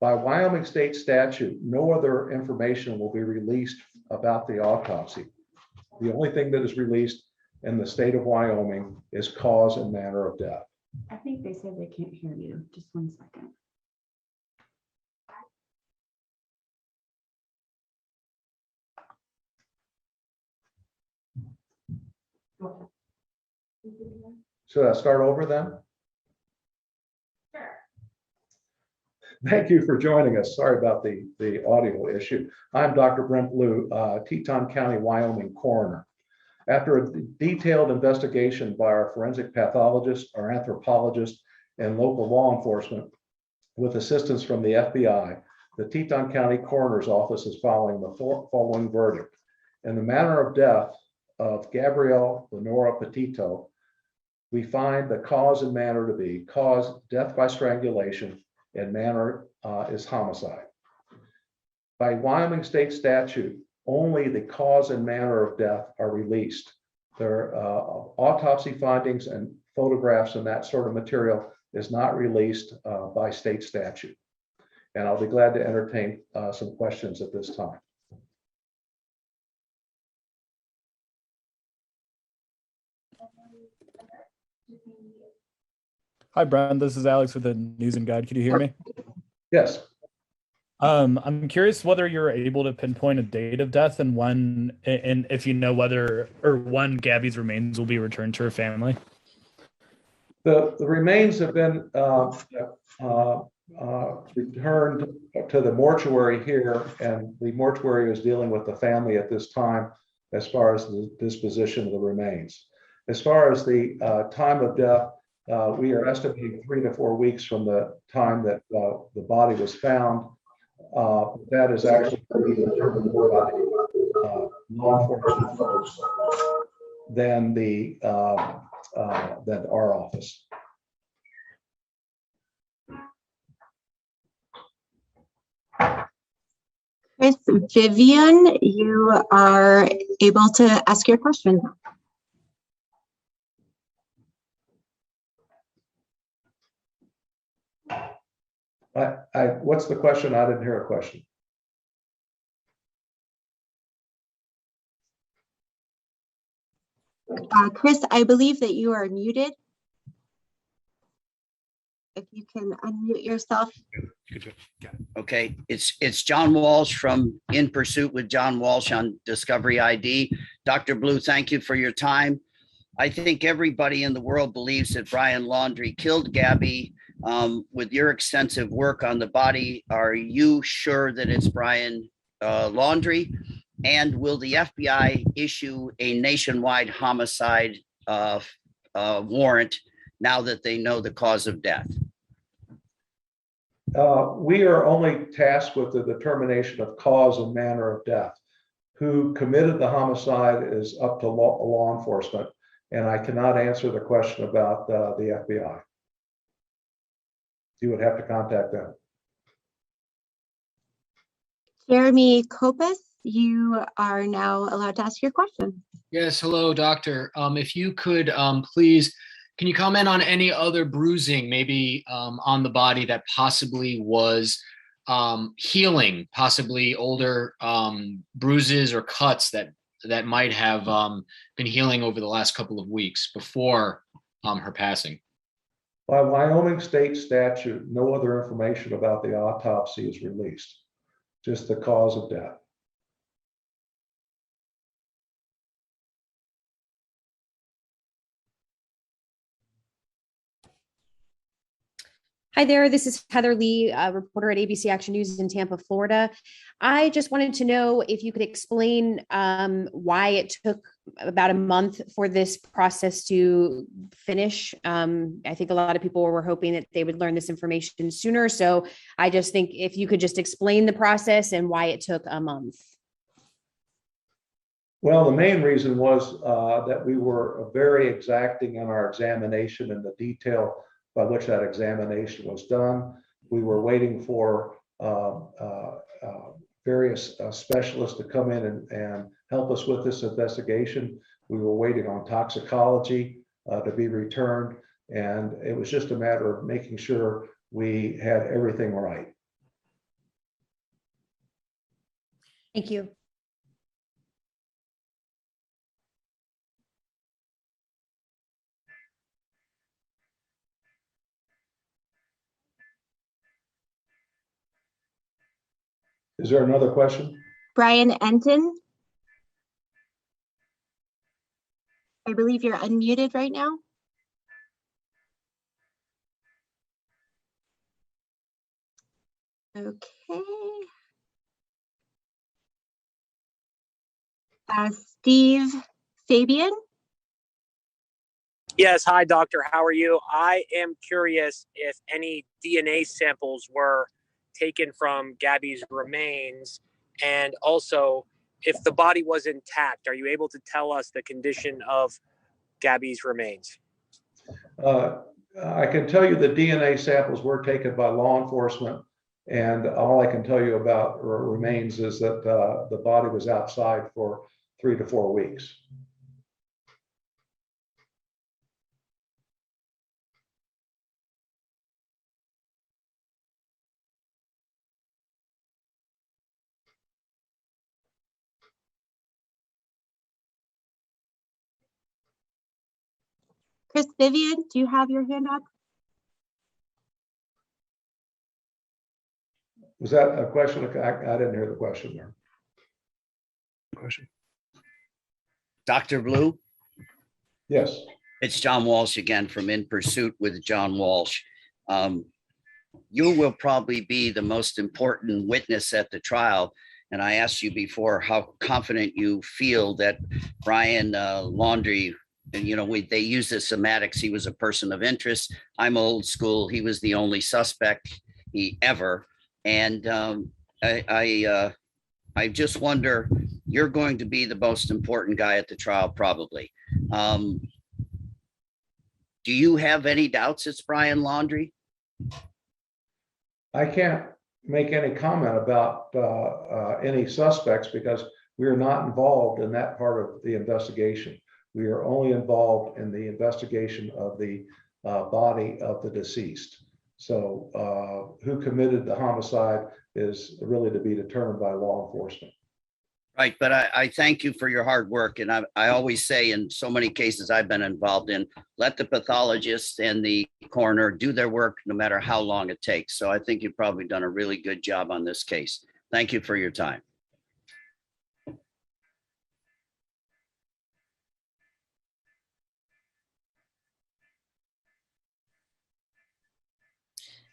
By Wyoming state statute, no other information will be released about the autopsy. The only thing that is released in the state of Wyoming is cause and manner of death. I think they said they can't hear you. Just 1 second. Should I start over then? Sure. Thank you for joining us. Sorry about the audio issue. I'm Dr. Brent Blue, Teton County, Wyoming coroner. After a detailed investigation by our forensic pathologist, our anthropologist, and local law enforcement, with assistance from the FBI, the Teton County Coroner's Office is following the following verdict. In the manner of death of Gabrielle Lenora Petito, we find the cause and manner to be death by strangulation, and manner is homicide. By Wyoming state statute, only the cause and manner of death are released. Their autopsy findings and photographs and that sort of material is not released by state statute. And I'll be glad to entertain some questions at this time. Hi, Brian. This is Alex with the News and Guide. Can you hear me? Yes. I'm curious whether you're able to pinpoint a date of death and when, and if you know whether or when Gabby's remains will be returned to her family. The remains have been returned to the mortuary here, and the mortuary is dealing with the family at this time as far as the disposition of the remains. As far as the time of death, we are estimating 3 to 4 weeks from the time that the body was found. That is actually determined more by law enforcement folks than than our office. Chris, Vivian, you are able to ask your question. What's the question? I didn't hear a question. Chris, I believe that you are muted. If you can unmute yourself. Okay, it's John Walsh from In Pursuit with John Walsh on Discovery ID. Dr. Blue, thank you for your time. I think everybody in the world believes that Brian Laundrie killed Gabby. With your extensive work on the body, are you sure that it's Brian Laundrie? And will the FBI issue a nationwide homicide warrant now that they know the cause of death? We are only tasked with the determination of cause and manner of death. Who committed the homicide is up to law enforcement, and I cannot answer the question about the FBI. You would have to contact them. Jeremy Kopus, you are now allowed to ask your question. Yes, hello, doctor. If you could please, can you comment on any other bruising, maybe on the body that possibly was healing, possibly older bruises or cuts that might have been healing over the last couple of weeks before her passing? By Wyoming state statute, no other information about the autopsy is released, just the cause of death. Hi there, this is Heather Lee, a reporter at ABC Action News in Tampa, Florida. I just wanted to know if you could explain why it took about a month for this process to finish. I think a lot of people were hoping that they would learn this information sooner. So I just think if you could just explain the process and why it took a month. Well, the main reason was that we were very exacting in our examination and the detail by which that examination was done. We were waiting for various specialists to come in and help us with this investigation. We were waiting on toxicology to be returned, and it was just a matter of making sure we had everything right. Thank you. Is there another question? Brian Enton. I believe you're unmuted right now. Okay. Steve Fabian. Yes, hi, doctor. How are you? I am curious if any DNA samples were taken from Gabby's remains, and also if the body was intact. Are you able to tell us the condition of Gabby's remains? I can tell you the DNA samples were taken by law enforcement, and all I can tell you about remains is that the body was outside for 3 to 4 weeks. Chris Vivian, do you have your hand up? Was that a question? I didn't hear the question there. Question. Dr. Blue, Yes. it's John Walsh again from In Pursuit with John Walsh. You will probably be the most important witness at the trial. And I asked you before how confident you feel that Brian Laundrie, and they use the semantics. He was a person of interest. I'm old school. He was the only suspect ever. And I just wonder, you're going to be the most important guy at the trial, probably. Do you have any doubts it's Brian Laundrie? I can't make any comment about any suspects because we are not involved in that part of the investigation. We are only involved in the investigation of the body of the deceased. So who committed the homicide is really to be determined by law enforcement. Right, but I thank you for your hard work. And I always say in so many cases I've been involved in, let the pathologist and the coroner do their work no matter how long it takes. So I think you've probably done a really good job on this case. Thank you for your time.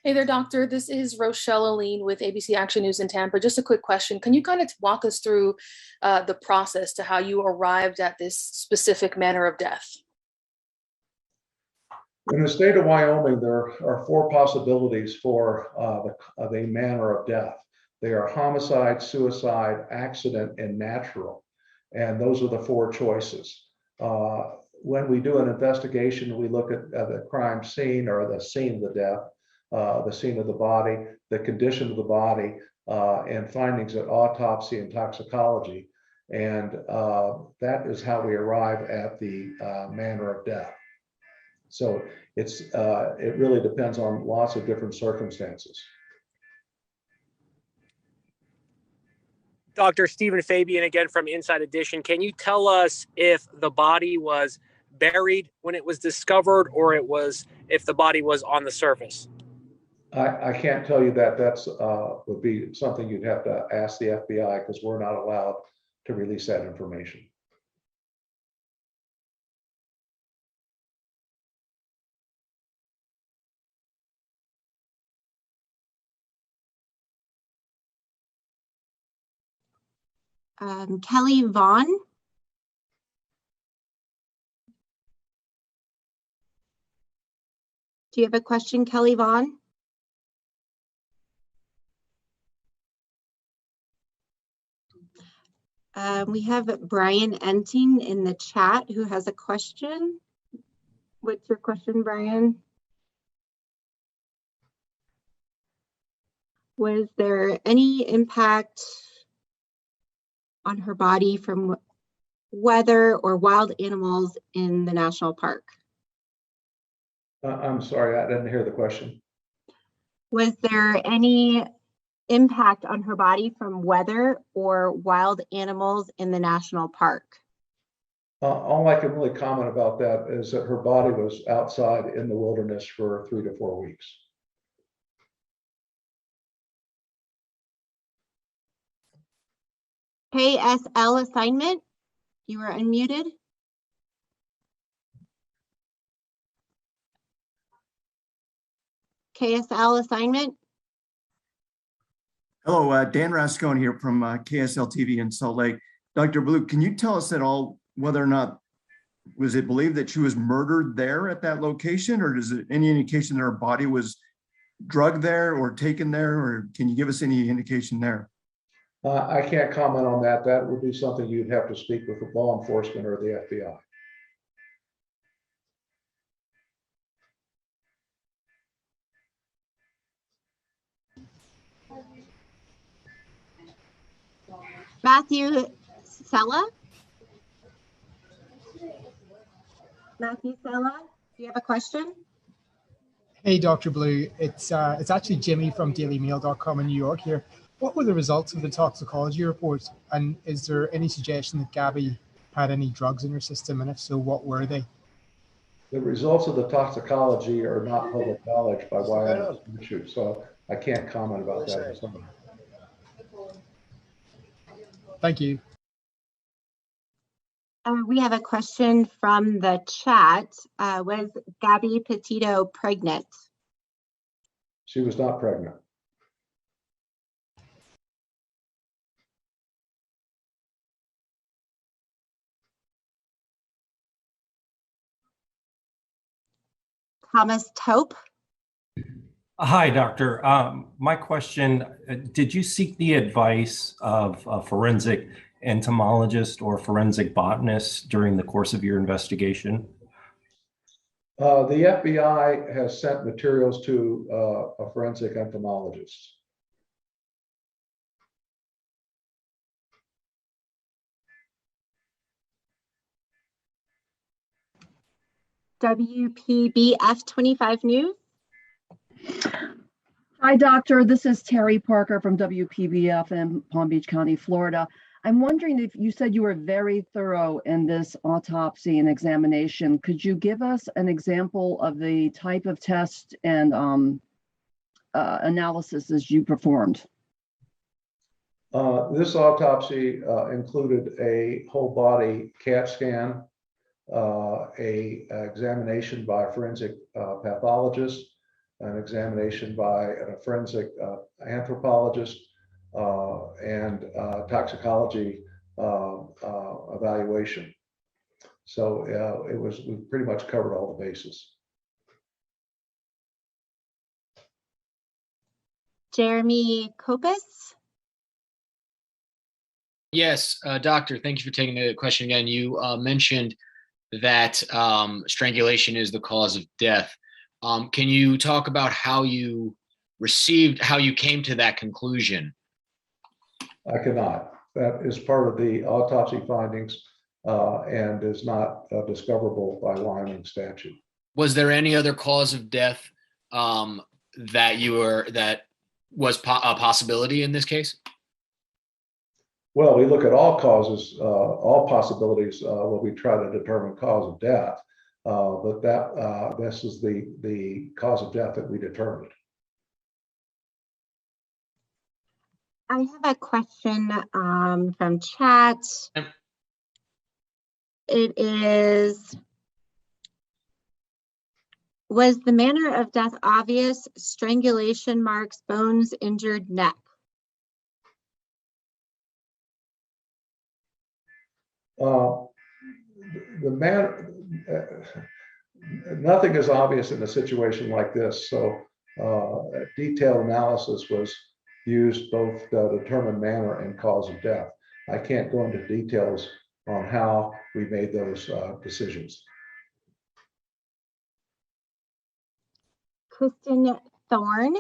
Hey there, doctor. This is Rochelle Aline with ABC Action News in Tampa. Just a quick question. Can you kind of walk us through the process to how you arrived at this specific manner of death? In the state of Wyoming, there are 4 possibilities for the manner of death. They are homicide, suicide, accident, and natural. And those are the 4 choices. When we do an investigation, we look at the crime scene or the scene of the death, the scene of the body, the condition of the body, and findings at autopsy and toxicology. And that is how we arrive at the manner of death. So it really depends on lots of different circumstances. Dr. Stephen Fabian again from Inside Edition. Can you tell us if the body was buried when it was discovered or if the body was on the surface? I can't tell you that. That's would be something you'd have to ask the FBI because we're not allowed to release that information. Kelly Vaughn. Do you have a question, Kelly Vaughn? We have Brian Enting in the chat who has a question. What's your question, Brian? Was there any impact on her body from weather or wild animals in the national park? I'm sorry, I didn't hear the question. Was there any impact on her body from weather or wild animals in the national park? All I can really comment about that is that her body was outside in the wilderness for 3 to 4 weeks. KSL assignment, you are unmuted. KSL assignment. Hello, Dan Rascone here from KSL TV in Salt Lake. Dr. Blue, can you tell us at all whether or not, was it believed that she was murdered there at that location, or is it any indication that her body was drugged there or taken there, or can you give us any indication there? I can't comment on that. That would be something you'd have to speak with the law enforcement or the FBI. Matthew Sella. Matthew Sella, do you have a question? Hey, Dr. Blue. It's actually Jimmy from dailymail.com in New York here. What were the results of the toxicology report? And is there any suggestion that Gabby had any drugs in her system? And if so, what were they? The results of the toxicology are not public knowledge by Wyoming statute, so I can't comment about that. Thank you. We have a question from the chat. Was Gabby Petito pregnant? She was not pregnant. Thomas Taupe. Hi, doctor. My question, did you seek the advice of a forensic entomologist or forensic botanist during the course of your investigation? The FBI has sent materials to a forensic entomologist. WPBF 25 News. Hi, doctor. This is Terry Parker from WPBF in Palm Beach County, Florida. I'm wondering, if you said you were very thorough in this autopsy and examination, could you give us an example of the type of test and analysis as you performed? This autopsy included a whole body CAT scan, a examination by a forensic pathologist, an examination by a forensic anthropologist, and toxicology evaluation. So we pretty much covered all the bases. Jeremy Kopis. Yes, doctor, thank you for taking the question again. You mentioned that strangulation is the cause of death. Can you talk about how you came to that conclusion? I cannot. That is part of the autopsy findings and is not discoverable by Wyoming statute. Was there any other cause of death that was a possibility in this case? Well, we look at all causes, all possibilities when we try to determine cause of death, but this is the cause of death that we determined. I have a question from chat. It is, was the manner of death obvious? Strangulation marks, bones, injured neck. Nothing is obvious in a situation like this. So detailed analysis was used both to determine manner and cause of death. I can't go into details on how we made those decisions. Kristen Thorne.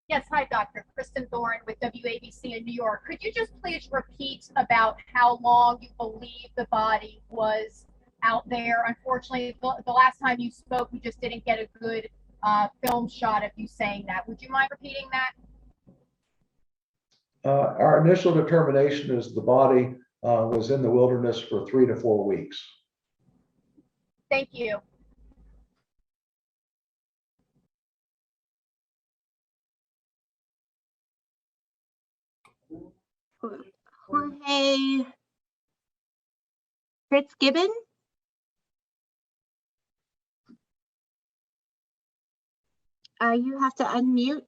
Yes, hi, Dr. Kristen Thorne with WABC in New York. Could you just please repeat about how long you believe the body was out there? Unfortunately, the last time you spoke, we just didn't get a good film shot of you saying that. Would you mind repeating that? Our initial determination is the body was in the wilderness for 3 to 4 weeks. Thank you. Jorge Fitzgibbon? You have to unmute.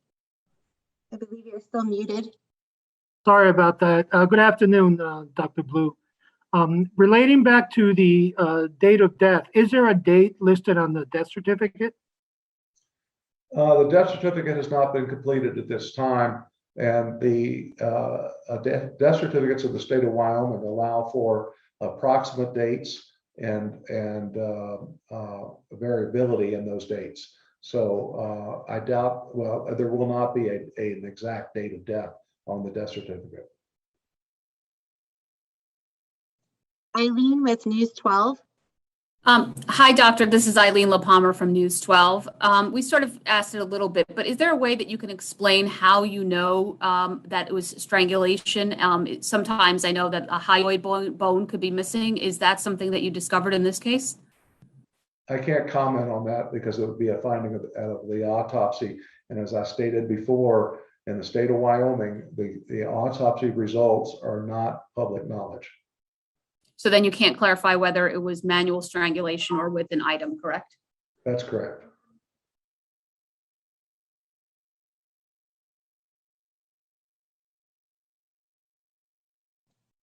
I believe you're still muted. Sorry about that. Good afternoon, Dr. Blue. Relating back to the date of death, is there a date listed on the death certificate? The death certificate has not been completed at this time, and the death certificates of the state of Wyoming allow for approximate dates and variability in those dates. So I doubt, well, there will not be an exact date of death on the death certificate. Eileen with News 12. Hi, doctor. This is Eileen LaPalmer from News 12. We sort of asked it a little bit, but is there a way that you can explain how you know that it was strangulation? Sometimes I know that a hyoid bone could be missing. Is that something that you discovered in this case? I can't comment on that because it would be a finding of the autopsy. And as I stated before, in the state of Wyoming, the autopsy results are not public knowledge. So then you can't clarify whether it was manual strangulation or with an item, correct? That's correct.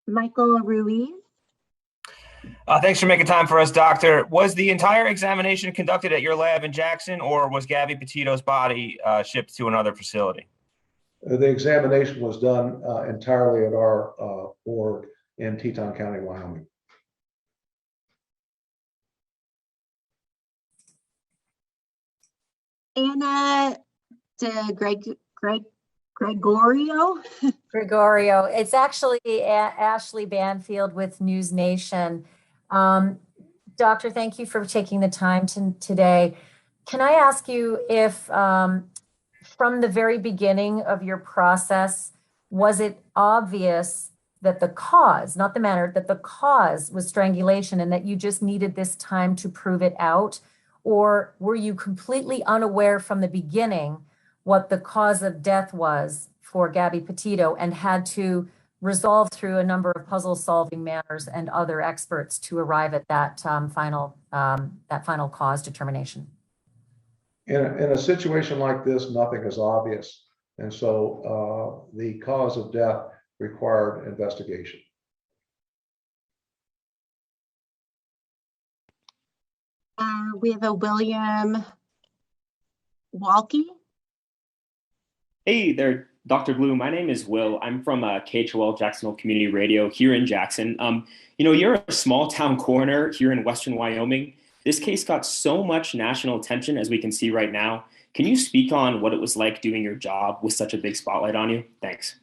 Michael Ruiz. Thanks for making time for us, doctor. Was the entire examination conducted at your lab in Jackson, or was Gabby Petito's body shipped to another facility? The examination was done entirely at our board in Teton County, Wyoming. Anna Gregorio. Gregorio. It's actually Ashley Banfield with News Nation. Doctor, thank you for taking the time today. Can I ask you if from the very beginning of your process, was it obvious that the cause, not the manner, that the cause was strangulation and that you just needed this time to prove it out? Or were you completely unaware from the beginning what the cause of death was for Gabby Petito and had to resolve through a number of puzzle solving manners and other experts to arrive at that final cause determination? In a situation like this, nothing is obvious. And so the cause of death required investigation. We have a William Walkie. Hey there, Dr. Blue. My name is Will. I'm from KHOL Jacksonville Community Radio here in Jackson. You're a small town coroner here in Western Wyoming. This case got so much national attention, as we can see right now. Can you speak on what it was like doing your job with such a big spotlight on you? Thanks.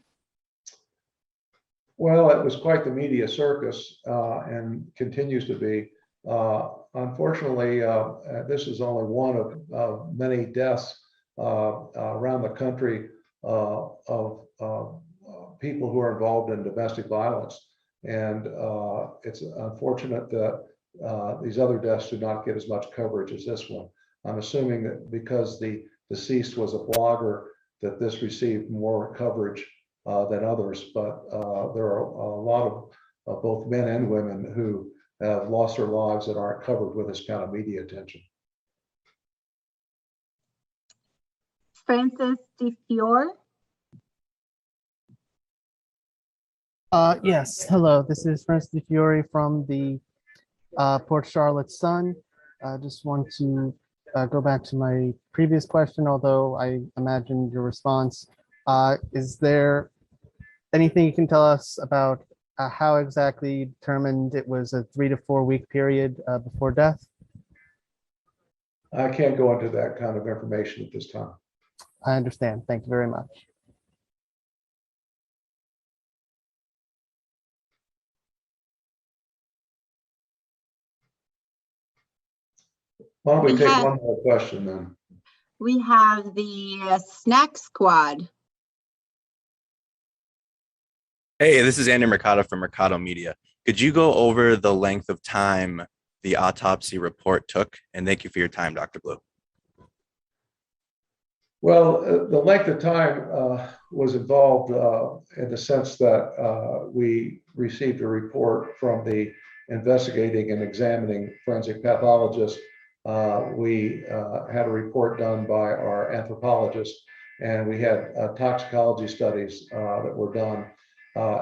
Well, it was quite the media circus and continues to be. Unfortunately, this is only one of many deaths around the country of people who are involved in domestic violence. And it's unfortunate that these other deaths do not get as much coverage as this one. I'm assuming that because the deceased was a blogger, that this received more coverage than others. But there are a lot of both men and women who have lost their lives that aren't covered with this kind of media attention. Francis DeFiore. Yes, hello. This is Francis DeFiore from the Port Charlotte Sun. I just want to go back to my previous question, although I imagine your response. Is there anything you can tell us about how exactly you determined it was a 3 to 4 week period before death? I can't go into that kind of information at this time. I understand. Thank you very much. Why don't we take one more question then? We have the snack squad. Hey, this is Andy Mercado from Mercado Media. Could you go over the length of time the autopsy report took? And thank you for your time, Dr. Blue. Well, the length of time was involved in the sense that we received a report from the investigating and examining forensic pathologist. We had a report done by our anthropologist, and we had toxicology studies that were done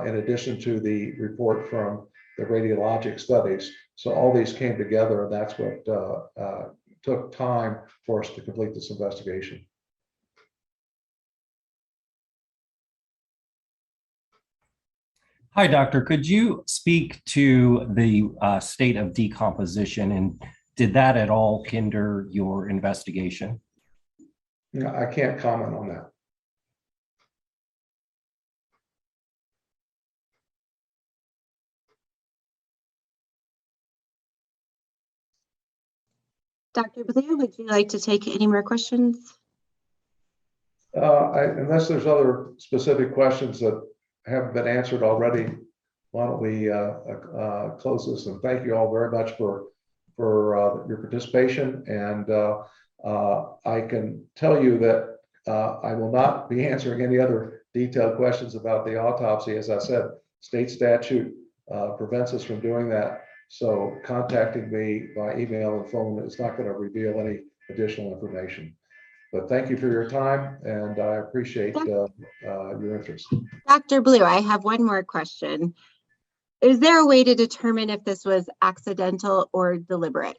in addition to the report from the radiologic studies. So all these came together, and that's what took time for us to complete this investigation. Hi, doctor. Could you speak to the state of decomposition, and did that at all hinder your investigation? No, I can't comment on that. Dr. Blue, would you like to take any more questions? Unless there's other specific questions that haven't been answered already, why don't we close this? And thank you all very much for your participation. And I can tell you that I will not be answering any other detailed questions about the autopsy. As I said, state statute prevents us from doing that. So contacting me by email and phone is not going to reveal any additional information. But thank you for your time, and I appreciate your interest. Dr. Blue, I have one more question. Is there a way to determine if this was accidental or deliberate?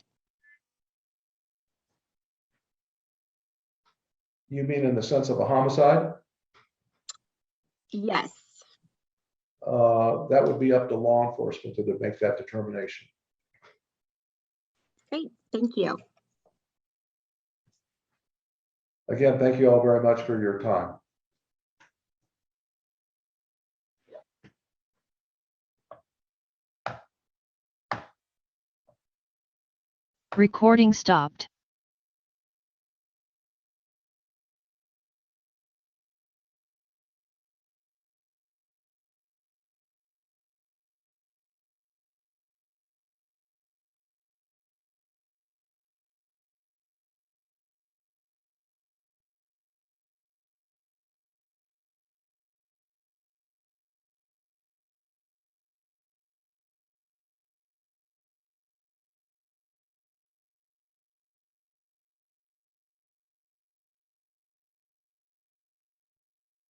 You mean in the sense of a homicide? Yes. That would be up to law enforcement to make that determination. Great, thank you. Again, thank you all very much for your time. Recording stopped.